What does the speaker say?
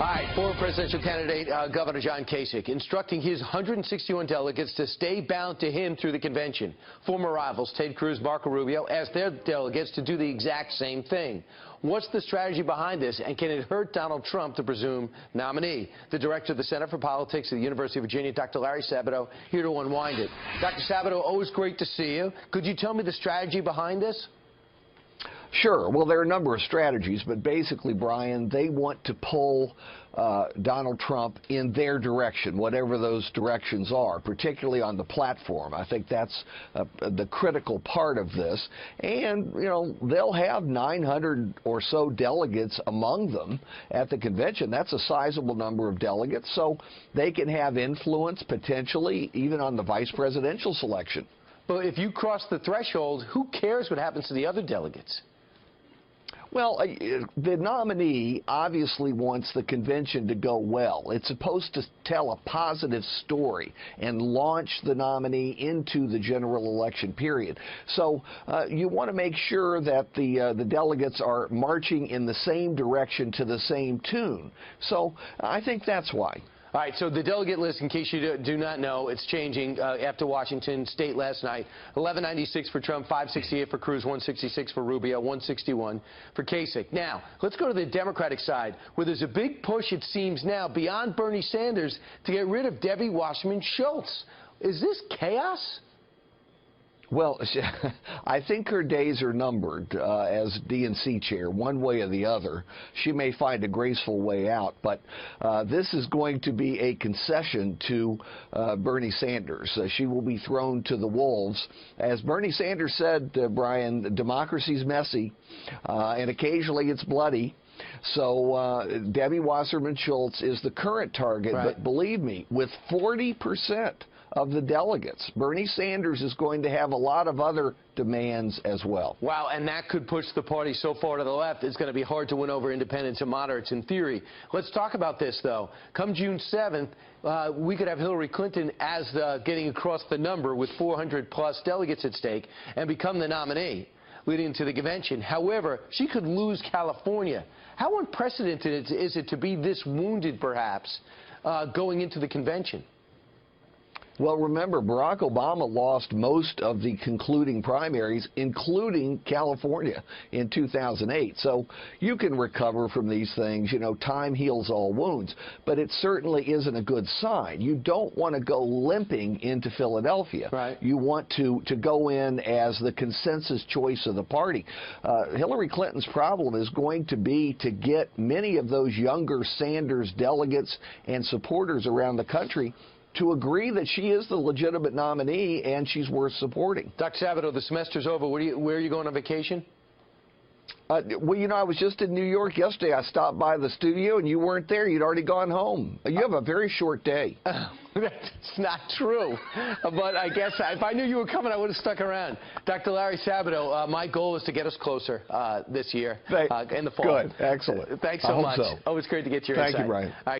All right, former presidential candidate Governor John Kasich instructing his 161 delegates to stay bound to him through the convention. Former rivals Ted Cruz, Marco Rubio asked their delegates to do the exact same thing. What's the strategy behind this, and can it hurt Donald Trump, the presumed nominee? The director of the Center for Politics at the University of Virginia, Dr. Larry Sabato, here to unwind it. Dr. Sabato, always great to see you. Could you tell me the strategy behind this? Sure. Well, there are a number of strategies, but basically, Brian, they want to pull Donald Trump in their direction, whatever those directions are, particularly on the platform. I think that's the critical part of this. And, you know, they'll have 900 or so delegates among them at the convention. That's a sizable number of delegates, so they can have influence potentially even on the vice presidential selection. But if you cross the threshold, who cares what happens to the other delegates? Well, the nominee obviously wants the convention to go well. It's supposed to tell a positive story and launch the nominee into the general election period. So you want to make sure that the delegates are marching in the same direction to the same tune. So I think that's why. All right, so the delegate list, in case you do not know, it's changing after Washington State last night. 1196 for Trump, 568 for Cruz, 166 for Rubio, 161 for Kasich. Now, let's go to the Democratic side, where there's a big push, it seems now, beyond Bernie Sanders, to get rid of Debbie Wasserman Schultz. Is this chaos? Well, I think her days are numbered as DNC chair, one way or the other. She may find a graceful way out, but this is going to be a concession to Bernie Sanders. She will be thrown to the wolves. As Bernie Sanders said, Brian, democracy's messy, and occasionally it's bloody. So Debbie Wasserman Schultz is the current target, right. But believe me, with 40% of the delegates, Bernie Sanders is going to have a lot of other demands as well. Wow, and that could push the party so far to the left, it's going to be hard to win over independents and moderates in theory. Let's talk about this, though. Come June 7th, we could have Hillary Clinton as getting across the number with 400-plus delegates at stake and become the nominee leading into the convention. However, she could lose California. How unprecedented is it to be this wounded, perhaps, going into the convention? Well, remember, Barack Obama lost most of the concluding primaries, including California, in 2008. So you can recover from these things. You know, time heals all wounds. But it certainly isn't a good sign. You don't want to go limping into Philadelphia. Right. You want to go in as the consensus choice of the party. Hillary Clinton's problem is going to be to get many of those younger Sanders delegates and supporters around the country to agree that she is the legitimate nominee and she's worth supporting. Dr. Sabato, the semester's over. Where are you going on vacation? Well, you know, I was just in New York yesterday. I stopped by the studio, and you weren't there. You'd already gone home. You have a very short day. That's not true. But I guess if I knew you were coming, I would have stuck around. Dr. Larry Sabato, my goal is to get us closer this year in the fall. Good. Excellent. Thanks so much. So. Always great to get your Thank insight. you, Brian. All right.